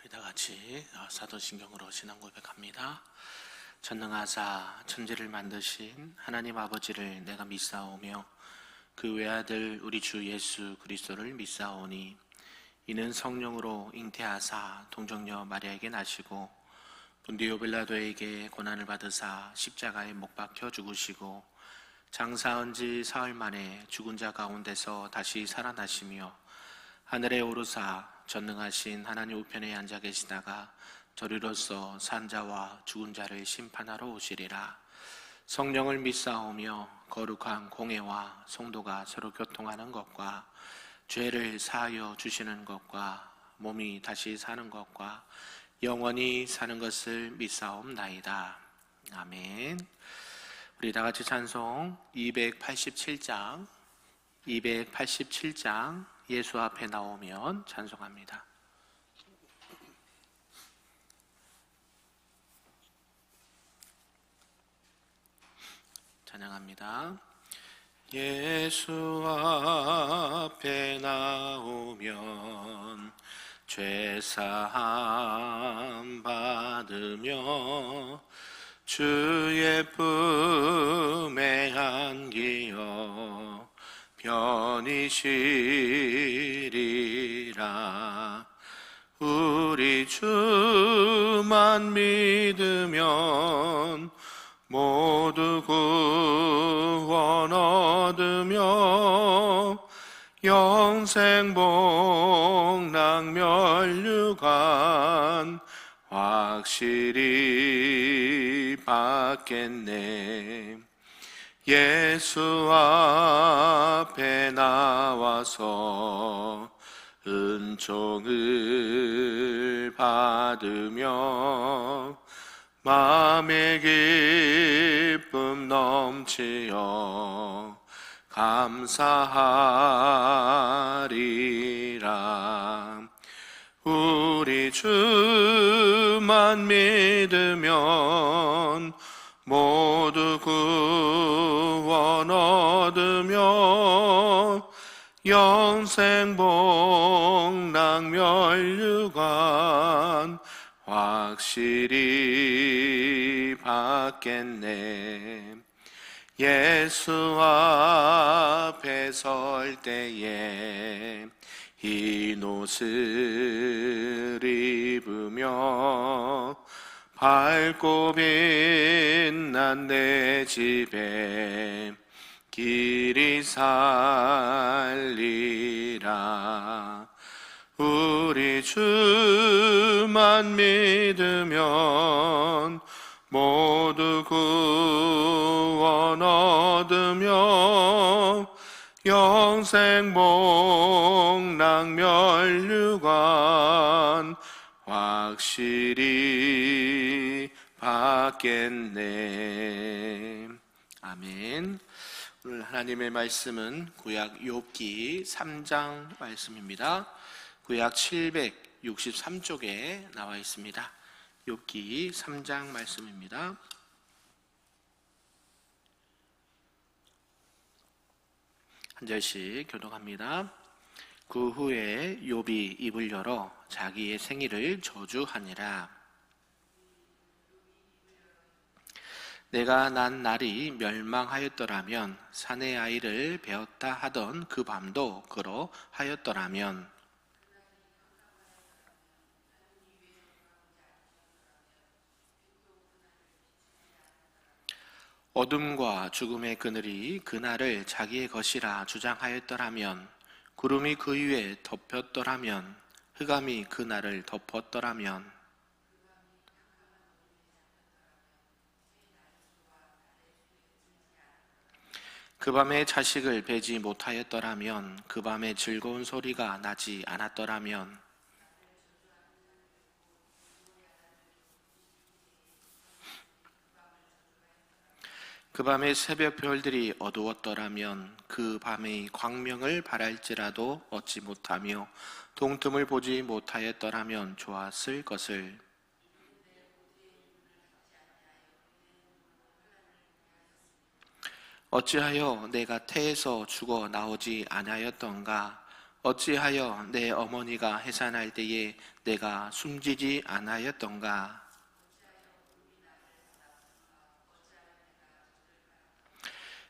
우리 다 같이 사도신경으로 신앙 고백합니다. 전능하사 천지를 만드신 하나님 아버지를 내가 믿사오며 그 외아들 우리 주 예수 그리스도를 믿사오니 이는 성령으로 잉태하사 동정녀 마리아에게 나시고 본디오 빌라도에게 고난을 받으사 십자가에 못 박혀 죽으시고 장사한 지 사흘 만에 죽은 자 가운데서 다시 살아나시며 하늘에 오르사 전능하신 하나님 우편에 앉아 계시다가 저리로서 산자와 죽은 자를 심판하러 오시리라. 성령을 믿사오며 거룩한 공회와 성도가 서로 교통하는 것과 죄를 사하여 주시는 것과 몸이 다시 사는 것과 영원히 사는 것을 믿사옵나이다. 아멘. 우리 다 같이 찬송 287장 예수 앞에 나오면 찬송합니다. 찬양합니다. 예수 앞에 나오면 죄사함 받으며 주의 품에 안기어 편히 쉬리라. 우리 주만 믿으면 모두 구원 얻으며 영생 복락 멸류관 확실히 받겠네. 예수 앞에 나와서 은총을 받으며 마음의 기쁨 넘치어 감사하리라. 우리 주만 믿으면 모두 구원 얻으며 영생 복락 멸류관 확실히 받겠네. 예수 앞에 설 때에 흰 옷을 입으며 밝고 빛난 내 집에 길이 살리라. 우리 주만 믿으면 모두 구원 얻으며 영생 복락 멸류관 확실히 받겠네. 아멘. 오늘 하나님의 말씀은 구약 욥기 3장 말씀입니다. 구약 763쪽에 나와 있습니다. 욥기 3장 말씀입니다. 한 절씩 교독합니다. 그 후에 욥이 입을 열어 자기의 생일을 저주하니라. 내가 난 날이 멸망하였더라면 사내 아이를 베었다 하던 그 밤도 그러하였더라면 어둠과 죽음의 그늘이 그날을 자기의 것이라 주장하였더라면 구름이 그 위에 덮였더라면 흑암이 그날을 덮었더라면 그 밤에 자식을 베지 못하였더라면 그 밤에 즐거운 소리가 나지 않았더라면 그 밤에 새벽 별들이 어두웠더라면 그 밤의 광명을 바랄지라도 얻지 못하며 동틈을 보지 못하였더라면 좋았을 것을. 어찌하여 내가 태에서 죽어 나오지 아니하였던가. 어찌하여 내 어머니가 해산할 때에 내가 숨지지 아니하였던가.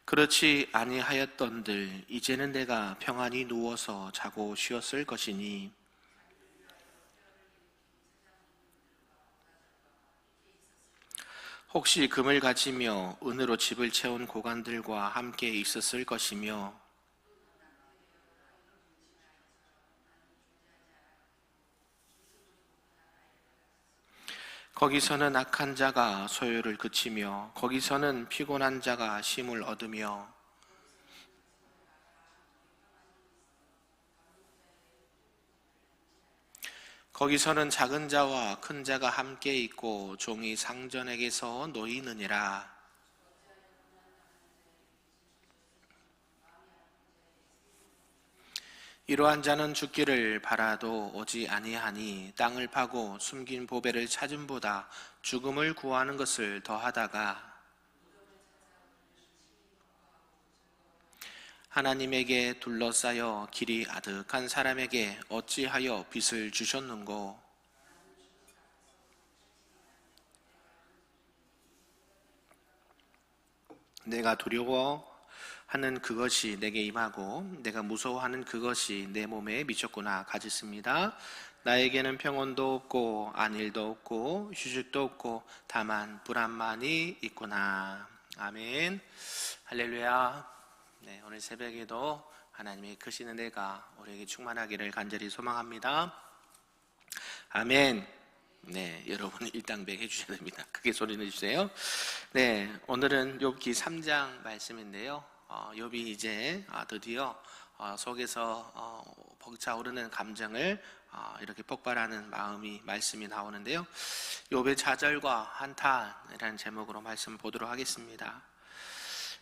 그렇지 아니하였던들 이제는 내가 평안히 누워서 자고 쉬었을 것이니. 혹시 금을 가지며 은으로 집을 채운 고관들과 함께 있었을 것이며, 거기서는 악한 자가 소요를 그치며 거기서는 피곤한 자가 쉼을 얻으며, 거기서는 작은 자와 큰 자가 함께 있고 종이 상전에게서 놓이느니라. 이러한 자는 죽기를 바라도 오지 아니하니 땅을 파고 숨긴 보배를 찾음보다 죽음을 구하는 것을 더하다가 하나님에게 둘러싸여 길이 아득한 사람에게 어찌하여 빛을 주셨는고. 내가 두려워하는 그것이 내게 임하고 내가 무서워하는 그것이 내 몸에 미쳤구나. 가졌습니다. 나에게는 평온도 없고 안일도 없고 휴식도 없고 다만 불안만이 있구나. 아멘. 할렐루야. 네, 오늘 새벽에도 하나님의 크신 은혜가 우리에게 충만하기를 간절히 소망합니다. 아멘. 네, 여러분 일당백 해주셔야 됩니다. 크게 소리 내주세요. 네, 오늘은 욥기 3장 말씀인데요. 욥이 이제 드디어 속에서 벅차오르는 감정을 이렇게 폭발하는 말씀이 나오는데요. 욥의 좌절과 한탄이라는 제목으로 말씀 보도록 하겠습니다.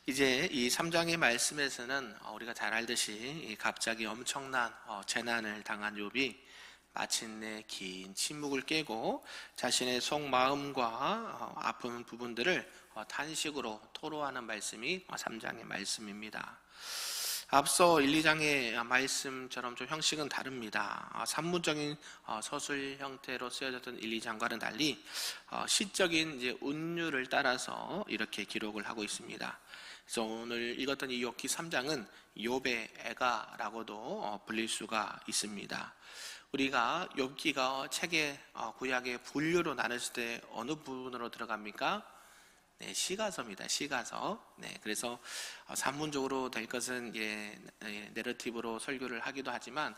이제 이 3장의 말씀에서는 우리가 잘 알듯이 갑자기 엄청난 재난을 당한 욥이 마침내 긴 침묵을 깨고 자신의 속마음과 아픈 부분들을 탄식으로 토로하는 말씀이 3장의 말씀입니다. 앞서 1, 2장의 말씀처럼 좀 형식은 다릅니다. 산문적인 서술 형태로 쓰여졌던 1, 2장과는 달리 시적인 이제 운율을 따라서 이렇게 기록을 하고 있습니다. 그래서 오늘 읽었던 이 욥기 3장은 욥의 애가라고도 불릴 수가 있습니다. 우리가 욥기가 책의 구약의 분류로 나눴을 때 어느 부분으로 들어갑니까? 네, 시가서입니다. 시가서. 네, 그래서 산문적으로 될 것은 내러티브로 설교를 하기도 하지만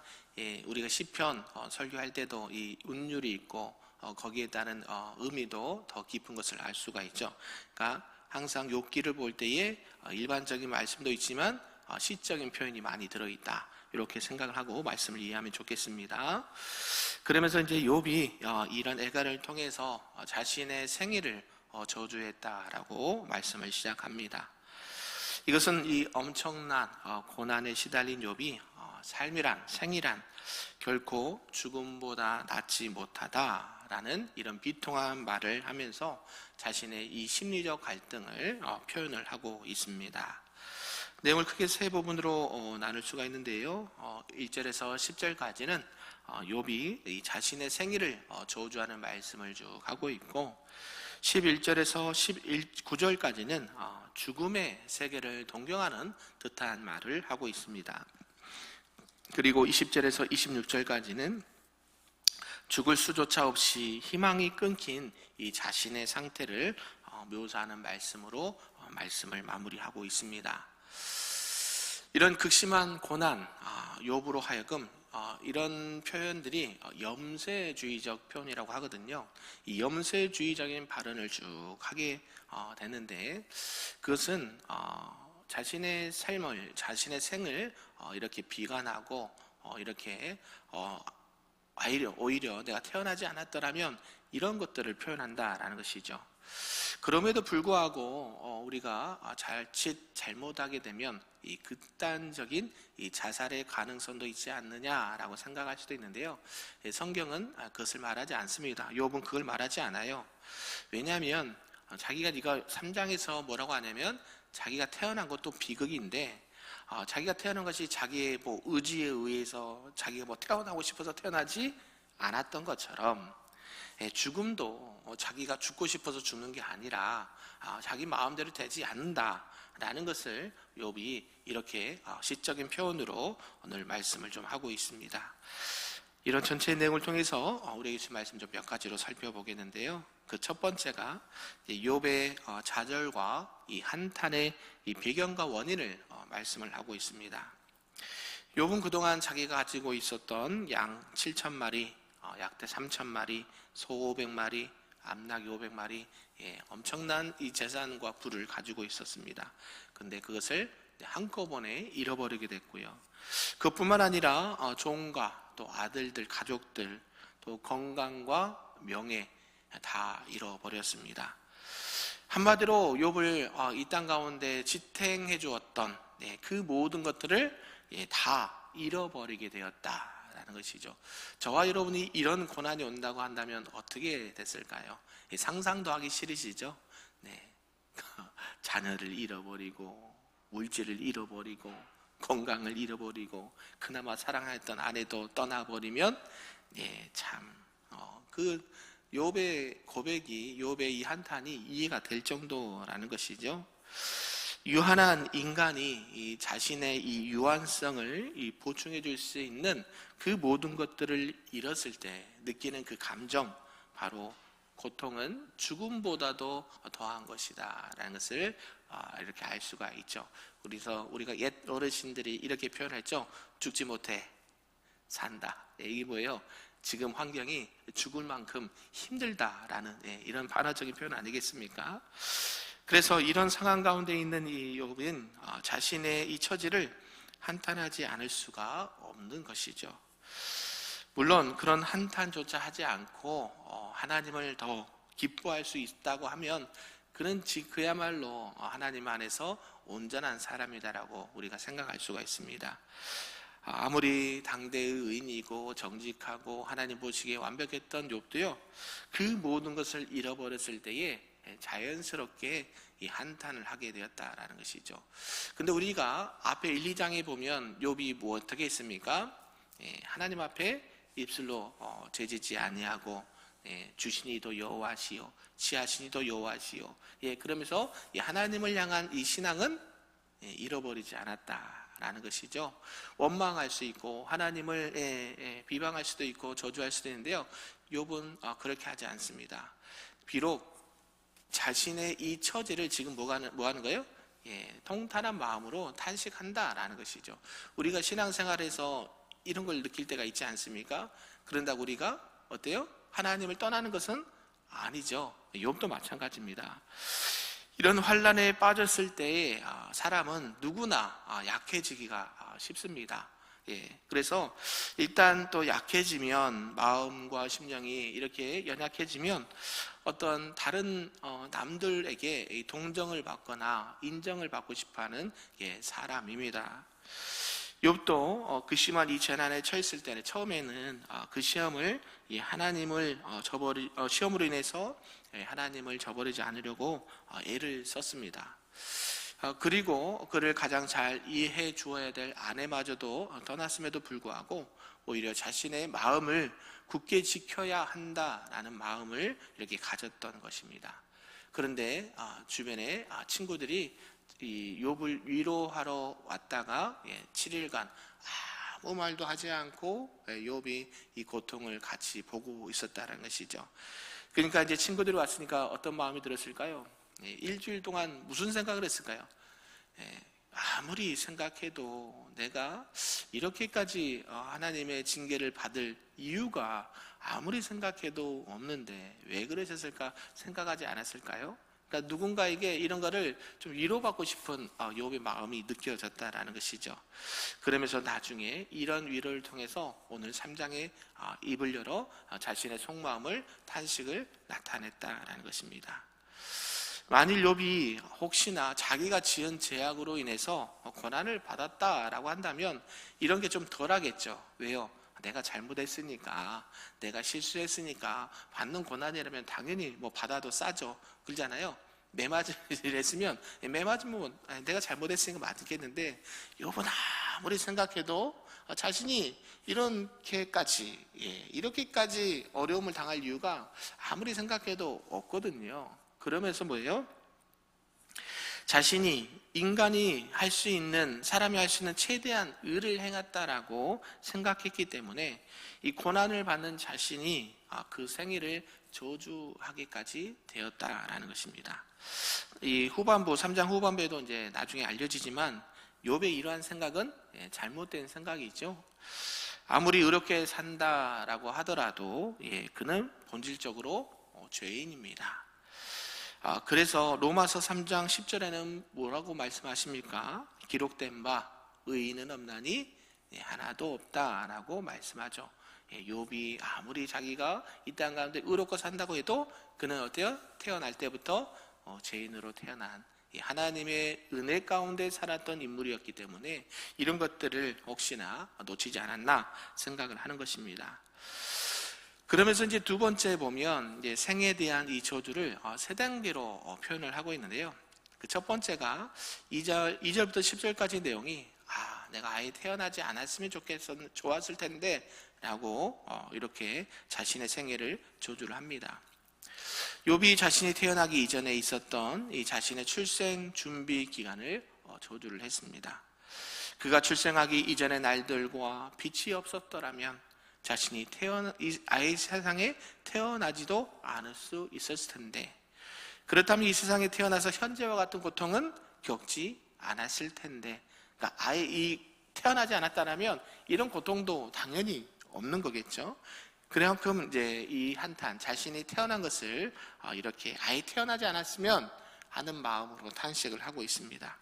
우리가 시편 설교할 때도 이 운율이 있고 거기에 따른 의미도 더 깊은 것을 알 수가 있죠. 그러니까 항상 욥기를 볼 때에 일반적인 말씀도 있지만 시적인 표현이 많이 들어있다. 이렇게 생각을 하고 말씀을 이해하면 좋겠습니다. 그러면서 이제 욥이 이런 애가를 통해서 자신의 생일을 저주했다라고 말씀을 시작합니다. 이것은 이 엄청난 고난에 시달린 욥이 생이란 결코 죽음보다 낫지 못하다라는 이런 비통한 말을 하면서 자신의 이 심리적 갈등을 표현을 하고 있습니다. 내용을 크게 세 부분으로 나눌 수가 있는데요. 1절에서 10절까지는 욥이 자신의 생일을 저주하는 말씀을 쭉 하고 있고 11절에서 19절까지는 죽음의 세계를 동경하는 듯한 말을 하고 있습니다. 그리고 20절에서 26절까지는 죽을 수조차 없이 희망이 끊긴 이 자신의 상태를 묘사하는 말씀으로 말씀을 마무리하고 있습니다. 이런 극심한 고난, 욥으로 하여금 이런 표현들이 염세주의적 표현이라고 하거든요. 이 염세주의적인 발언을 쭉 하게 되는데 그것은 자신의 삶을, 자신의 생을 이렇게 비관하고 이렇게 오히려 내가 태어나지 않았더라면 이런 것들을 표현한다라는 것이죠. 그럼에도 불구하고 우리가 자칫 잘못하게 되면 이 극단적인 이 자살의 가능성도 있지 않느냐라고 생각할 수도 있는데요. 성경은 그것을 말하지 않습니다. 욥은 그걸 말하지 않아요. 왜냐하면 자기가 3장에서 뭐라고 하냐면 자기가 태어난 것도 비극인데 자기가 태어난 것이 자기의 뭐 의지에 의해서 자기가 뭐 태어나고 싶어서 태어나지 않았던 것처럼 죽음도 자기가 죽고 싶어서 죽는 게 아니라 자기 마음대로 되지 않는다라는 것을 욥이 이렇게 시적인 표현으로 오늘 말씀을 좀 하고 있습니다. 이런 전체 내용을 통해서 우리에게 주신 말씀 좀 몇 가지로 살펴보겠는데요. 그 첫 번째가 욥의 좌절과 이 한탄의 이 배경과 원인을 말씀을 하고 있습니다. 욥은 그동안 자기가 가지고 있었던 양 7,000마리, 약대 3,000마리, 소 500마리, 암낙 500마리, 엄청난 이 재산과 부를 가지고 있었습니다. 근데 그것을 한꺼번에 잃어버리게 됐고요. 그뿐만 아니라 종과 또 아들들, 가족들, 또 건강과 명예 다 잃어버렸습니다. 한마디로 욥을 이 땅 가운데 지탱해 주었던 그 모든 것들을 다 잃어버리게 되었다라는 것이죠. 저와 여러분이 이런 고난이 온다고 한다면 어떻게 됐을까요? 상상도 하기 싫으시죠? 자녀를 잃어버리고 물질을 잃어버리고 건강을 잃어버리고 그나마 사랑했던 아내도 떠나버리면 그 욥의 고백이, 욥의 이 한탄이 이해가 될 정도라는 것이죠. 유한한 인간이 이 자신의 이 유한성을 보충해 줄 수 있는 그 모든 것들을 잃었을 때 느끼는 그 감정, 바로 고통은 죽음보다도 더한 것이다 라는 것을 이렇게 알 수가 있죠. 그래서 우리가 옛 어르신들이 이렇게 표현했죠. 죽지 못해 산다. 이게 뭐예요? 지금 환경이 죽을 만큼 힘들다라는 이런 반어적인 표현 아니겠습니까? 그래서 이런 상황 가운데 있는 이 욥은 자신의 이 처지를 한탄하지 않을 수가 없는 것이죠. 물론 그런 한탄조차 하지 않고 하나님을 더 기뻐할 수 있다고 하면 그는 그야말로 하나님 안에서 온전한 사람이다라고 우리가 생각할 수가 있습니다. 아무리 당대의 의인이고 정직하고 하나님 보시기에 완벽했던 욥도요, 그 모든 것을 잃어버렸을 때에 자연스럽게 이 한탄을 하게 되었다라는 것이죠. 근데 우리가 앞에 1, 2장에 보면 욥이 뭐 어떻게 했습니까? 하나님 앞에 입술로 죄짓지 아니하고 주시니도 여호와시요 지하시니도 여호와시요. 그러면서 하나님을 향한 이 신앙은 잃어버리지 않았다라는 것이죠. 원망할 수 있고 하나님을 비방할 수도 있고 저주할 수도 있는데요, 욥은 그렇게 하지 않습니다. 비록 자신의 이 처지를 지금 뭐 하는 거예요? 통탄한 마음으로 탄식한다라는 것이죠. 우리가 신앙생활에서 이런 걸 느낄 때가 있지 않습니까? 그런다고 우리가 어때요? 하나님을 떠나는 것은 아니죠. 욥도 마찬가지입니다. 이런 환난에 빠졌을 때에 사람은 누구나 약해지기가 쉽습니다. 그래서 일단 또 약해지면, 마음과 심령이 이렇게 연약해지면 어떤 다른 남들에게 동정을 받거나 인정을 받고 싶어하는 사람입니다. 욥도 그 심한 이 재난에 처했을 때는 처음에는 그 시험을 하나님을 시험으로 인해서 하나님을 저버리지 않으려고 애를 썼습니다. 그리고 그를 가장 잘 이해해 주어야 될 아내마저도 떠났음에도 불구하고 오히려 자신의 마음을 굳게 지켜야 한다라는 마음을 이렇게 가졌던 것입니다. 그런데 주변에 친구들이 이 욥을 위로하러 왔다가 7일간 아무 말도 하지 않고 욥이 이 고통을 같이 보고 있었다는 것이죠. 그러니까 이제 친구들이 왔으니까 어떤 마음이 들었을까요? 일주일 동안 무슨 생각을 했을까요? 아무리 생각해도 내가 이렇게까지 하나님의 징계를 받을 이유가 아무리 생각해도 없는데 왜 그러셨을까 생각하지 않았을까요? 그러니까 누군가에게 이런 거를 좀 위로받고 싶은 욥의 마음이 느껴졌다라는 것이죠. 그러면서 나중에 이런 위로를 통해서 오늘 3장에 입을 열어 자신의 속마음을, 탄식을 나타냈다라는 것입니다. 만일 욥이 혹시나 자기가 지은 죄악으로 인해서 고난을 받았다라고 한다면 이런 게 좀 덜하겠죠. 왜요? 내가 잘못했으니까, 내가 실수했으니까 받는 고난이라면 당연히 뭐 받아도 싸죠. 그러잖아요. 매맞을 했으면 매맞으면 내가 잘못했으니까 맞겠는데, 요번 아무리 생각해도 자신이 이렇게까지 어려움을 당할 이유가 아무리 생각해도 없거든요. 그러면서 뭐예요? 자신이 인간이 할 수 있는, 사람이 할 수 있는 최대한 의를 행했다라고 생각했기 때문에 이 고난을 받는 자신이 그 생애를 저주하기까지 되었다라는 것입니다. 이 후반부, 3장 후반부에도 이제 나중에 알려지지만 욥의 이러한 생각은 잘못된 생각이죠. 아무리 의롭게 산다라고 하더라도 그는 본질적으로 죄인입니다. 그래서 로마서 3장 10절에는 뭐라고 말씀하십니까? 기록된 바 의인은 없나니 하나도 없다라고 말씀하죠. 욥이 아무리 자기가 이 땅 가운데 의롭게 산다고 해도 그는 어때요? 태어날 때부터 죄인으로 태어난 하나님의 은혜 가운데 살았던 인물이었기 때문에 이런 것들을 혹시나 놓치지 않았나 생각을 하는 것입니다. 그러면서 이제 두 번째 보면 이제 생에 대한 이 저주를 세 단계로 표현을 하고 있는데요. 그 첫 번째가 2절부터 10절까지 내용이 내가 아예 태어나지 않았으면 좋았을 텐데 라고 이렇게 자신의 생애를 저주를 합니다. 욥이 자신이 태어나기 이전에 있었던 이 자신의 출생 준비 기간을 저주를 했습니다. 그가 출생하기 이전의 날들과 빛이 없었더라면 자신이 아예 세상에 태어나지도 않을 수 있었을 텐데, 그렇다면 이 세상에 태어나서 현재와 같은 고통은 겪지 않았을 텐데, 그러니까 아예 태어나지 않았다면 이런 고통도 당연히 없는 거겠죠. 그만큼 이제 이 한탄, 자신이 태어난 것을 이렇게 아예 태어나지 않았으면 하는 마음으로 탄식을 하고 있습니다.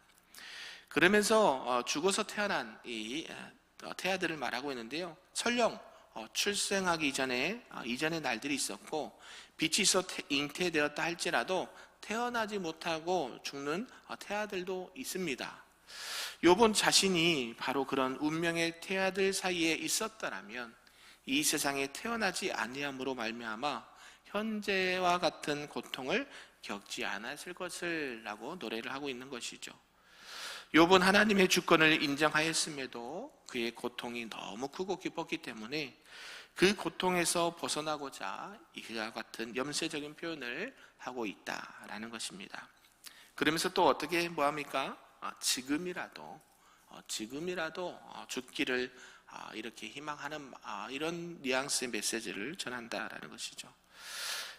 그러면서 죽어서 태어난 이 태아들을 말하고 있는데요. 설령 출생하기 이전의 날들이 있었고 빛이 있어 잉태되었다 할지라도 태어나지 못하고 죽는 태아들도 있습니다. 욥은 자신이 바로 그런 운명의 태아들 사이에 있었더라면 이 세상에 태어나지 아니함으로 말미암아 현재와 같은 고통을 겪지 않았을 것을 라고 노래를 하고 있는 것이죠. 욥은 하나님의 주권을 인정하였음에도 그의 고통이 너무 크고 깊었기 때문에 그 고통에서 벗어나고자 이와 같은 염세적인 표현을 하고 있다라는 것입니다. 그러면서 또 어떻게 뭐합니까? 지금이라도 죽기를 이렇게 희망하는 이런 뉘앙스의 메시지를 전한다라는 것이죠.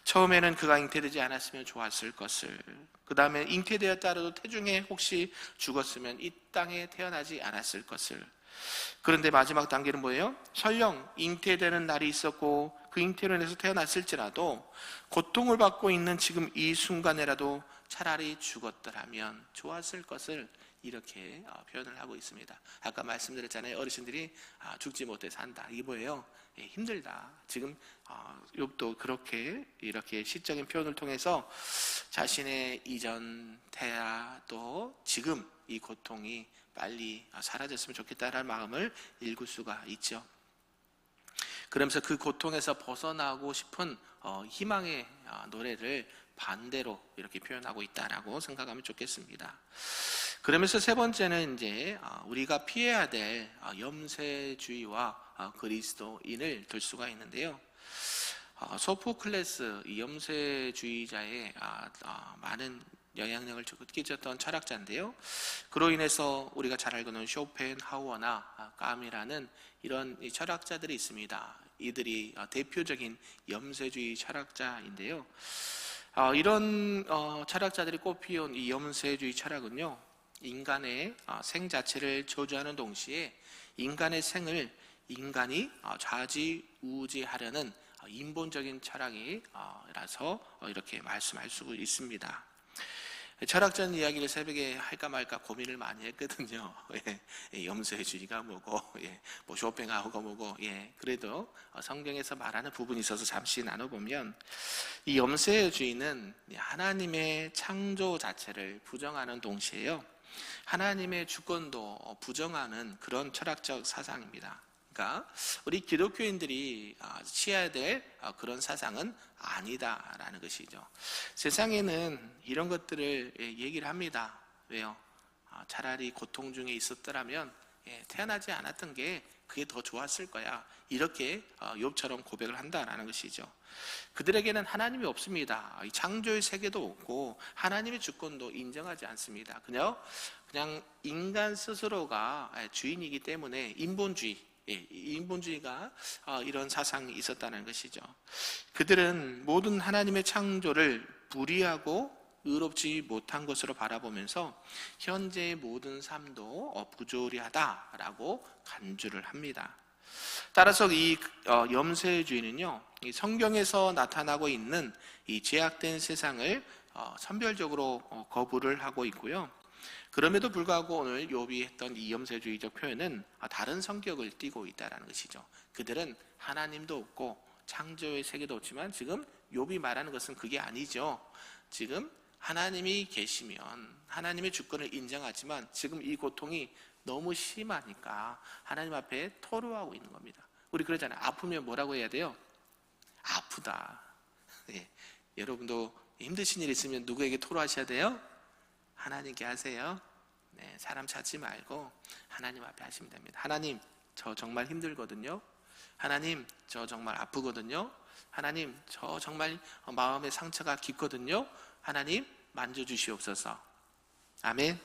처음에는 그가 잉태되지 않았으면 좋았을 것을, 그 다음에 잉태되었다라도 태중에 혹시 죽었으면 이 땅에 태어나지 않았을 것을. 그런데 마지막 단계는 뭐예요? 설령 잉태되는 날이 있었고 그 잉태로 인해서 태어났을지라도 고통을 받고 있는 지금 이 순간에라도 차라리 죽었더라면 좋았을 것을 이렇게 표현을 하고 있습니다. 아까 말씀드렸잖아요. 어르신들이 죽지 못해 산다. 이게 뭐예요? 힘들다. 지금 욥도 이렇게 시적인 표현을 통해서 자신의 이전 태아 또 지금 이 고통이 빨리 사라졌으면 좋겠다라는 마음을 읽을 수가 있죠. 그러면서 그 고통에서 벗어나고 싶은 희망의 노래를 반대로 이렇게 표현하고 있다라고 생각하면 좋겠습니다. 그러면서 세 번째는 이제 우리가 피해야 될 염세주의와 그리스도인을 들 수가 있는데요. 소포클레스, 이 염세주의자의 많은 영향력을 끼쳤던 철학자인데요. 그로 인해서 우리가 잘 알고 있는 쇼펜하우어나 까미라는 이런 철학자들이 있습니다. 이들이 대표적인 염세주의 철학자인데요. 이런 철학자들이 꽃피운 이 염세주의 철학은요, 인간의 생 자체를 저주하는 동시에 인간의 생을 인간이 좌지우지하려는 인본적인 철학이라서 이렇게 말씀할 수 있습니다. 철학적 이야기를 새벽에 할까 말까 고민을 많이 했거든요. 염세주의가 뭐고, 뭐 쇼팽하우가 뭐고, 그래도 성경에서 말하는 부분이 있어서 잠시 나눠보면, 이 염세주의는 하나님의 창조 자체를 부정하는 동시에요, 하나님의 주권도 부정하는 그런 철학적 사상입니다. 그러니까 우리 기독교인들이 취해야 될 그런 사상은 아니다라는 것이죠. 세상에는 이런 것들을 얘기를 합니다. 왜요? 차라리 고통 중에 있었더라면 태어나지 않았던 게 그게 더 좋았을 거야. 이렇게 욥처럼 고백을 한다라는 것이죠. 그들에게는 하나님이 없습니다. 창조의 세계도 없고 하나님의 주권도 인정하지 않습니다. 그냥 인간 스스로가 주인이기 때문에 인본주의가 이런 사상이 있었다는 것이죠. 그들은 모든 하나님의 창조를 불의하고 의롭지 못한 것으로 바라보면서 현재의 모든 삶도 부조리하다라고 간주를 합니다. 따라서 이 염세주의는요, 이 성경에서 나타나고 있는 이 죄악된 세상을 선별적으로 거부를 하고 있고요. 그럼에도 불구하고 오늘 욥이 했던 이 염세주의적 표현은 다른 성격을 띠고 있다는 것이죠. 그들은 하나님도 없고 창조의 세계도 없지만 지금 욥이 말하는 것은 그게 아니죠. 지금 하나님이 계시면 하나님의 주권을 인정하지만 지금 이 고통이 너무 심하니까 하나님 앞에 토로하고 있는 겁니다. 우리 그러잖아요. 아프면 뭐라고 해야 돼요? 아프다. 여러분도 힘드신 일 있으면 누구에게 토로하셔야 돼요? 하나님께 하세요. 사람 찾지 말고 하나님 앞에 하시면 됩니다. 하나님, 저 정말 힘들거든요. 하나님, 저 정말 아프거든요. 하나님, 저 정말 마음의 상처가 깊거든요. 하나님, 만져주시옵소서. 아멘.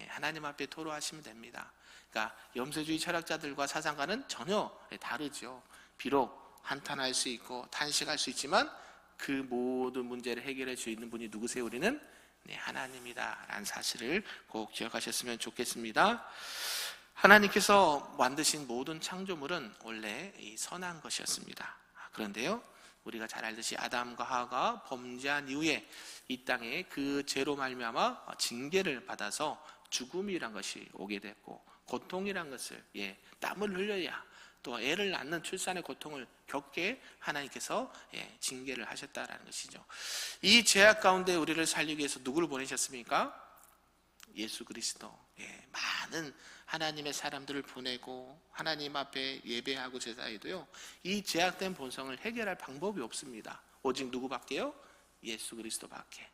하나님 앞에 토로하시면 됩니다. 그러니까 염세주의 철학자들과 사상가는 전혀 다르죠. 비록 한탄할 수 있고 탄식할 수 있지만 그 모든 문제를 해결해 줄 수 있는 분이 누구세요? 우리는 하나님이다 라는 사실을 꼭 기억하셨으면 좋겠습니다. 하나님께서 만드신 모든 창조물은 원래 선한 것이었습니다. 그런데요, 우리가 잘 알듯이 아담과 하와가 범죄한 이후에 이 땅에 그 죄로 말미암아 징계를 받아서 죽음이란 것이 오게 됐고, 고통이란 것을 땀을 흘려야 또 애를 낳는 출산의 고통을 겪게 하나님께서 징계를 하셨다라는 것이죠. 이 죄악 가운데 우리를 살리기 위해서 누구를 보내셨습니까? 예수 그리스도. 많은 하나님의 사람들을 보내고 하나님 앞에 예배하고 제사에도요, 이 죄악된 본성을 해결할 방법이 없습니다. 오직 누구밖에요? 예수 그리스도밖에.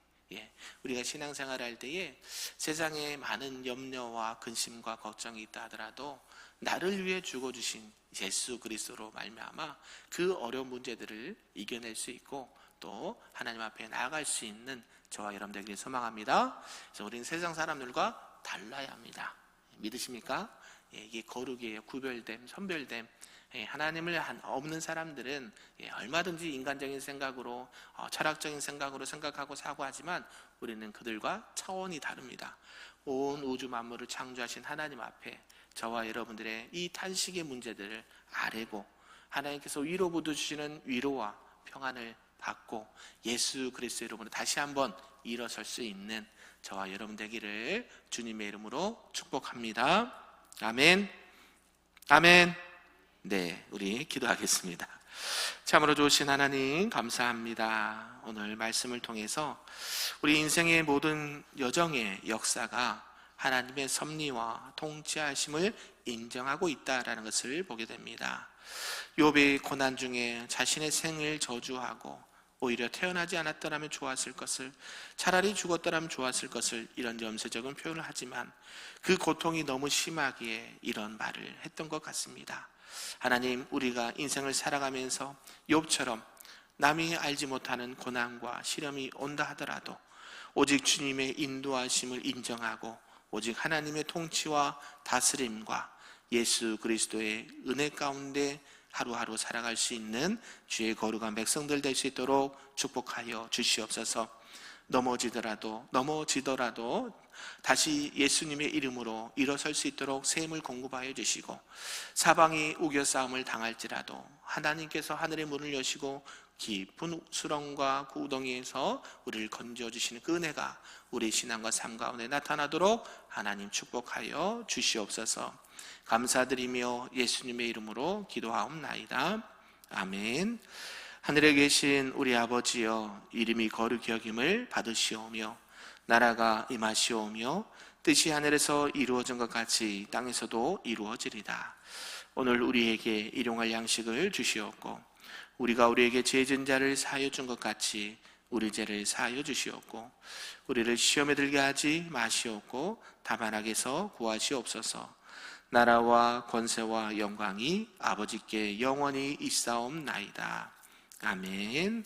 우리가 신앙생활을 할 때에 세상에 많은 염려와 근심과 걱정이 있다 하더라도 나를 위해 죽어주신 예수 그리스도로 말미암아 그 어려운 문제들을 이겨낼 수 있고 또 하나님 앞에 나아갈 수 있는 저와 여러분들에게 소망합니다. 그래서 우리는 세상 사람들과 달라야 합니다. 믿으십니까? 이게 거룩이에요. 구별됨, 선별됨. 하나님을 없는 사람들은 얼마든지 인간적인 생각으로 철학적인 생각으로 생각하고 사고하지만 우리는 그들과 차원이 다릅니다. 온 우주 만물을 창조하신 하나님 앞에 저와 여러분들의 이 탄식의 문제들을 아뢰고 하나님께서 위로부터 주시는 위로와 평안을 받고 예수 그리스도의 이름으로 다시 한번 일어설 수 있는 저와 여러분 되기를 주님의 이름으로 축복합니다. 아멘. 아멘. 우리 기도하겠습니다. 참으로 좋으신 하나님 감사합니다. 오늘 말씀을 통해서 우리 인생의 모든 여정의 역사가 하나님의 섭리와 통치하심을 인정하고 있다라는 것을 보게 됩니다. 욥의 고난 중에 자신의 생을 저주하고 오히려 태어나지 않았더라면 좋았을 것을, 차라리 죽었더라면 좋았을 것을 이런 염세적인 표현을 하지만 그 고통이 너무 심하기에 이런 말을 했던 것 같습니다. 하나님, 우리가 인생을 살아가면서 욥처럼 남이 알지 못하는 고난과 시련이 온다 하더라도 오직 주님의 인도하심을 인정하고 오직 하나님의 통치와 다스림과 예수 그리스도의 은혜 가운데 하루하루 살아갈 수 있는 주의 거룩한 백성들 될 수 있도록 축복하여 주시옵소서. 넘어지더라도 다시 예수님의 이름으로 일어설 수 있도록 셈을 공급하여 주시고, 사방이 우겨싸움을 당할지라도 하나님께서 하늘의 문을 여시고 깊은 수렁과 구덩이에서 우리를 건져주시는 그 은혜가 우리 신앙과 삶 가운데 나타나도록 하나님 축복하여 주시옵소서. 감사드리며 예수님의 이름으로 기도하옵나이다. 아멘. 하늘에 계신 우리 아버지여, 이름이 거룩히 여김을 받으시오며 나라가 임하시오며 뜻이 하늘에서 이루어진 것 같이 땅에서도 이루어지리다. 오늘 우리에게 일용할 양식을 주시옵고 우리가 우리에게 죄 진 자를 사하여 준 것 같이 우리 죄를 사하여 주시옵고 우리를 시험에 들게 하지 마시옵고 다만 악에서 구하시옵소서. 나라와 권세와 영광이 아버지께 영원히 있사옵나이다. 아멘.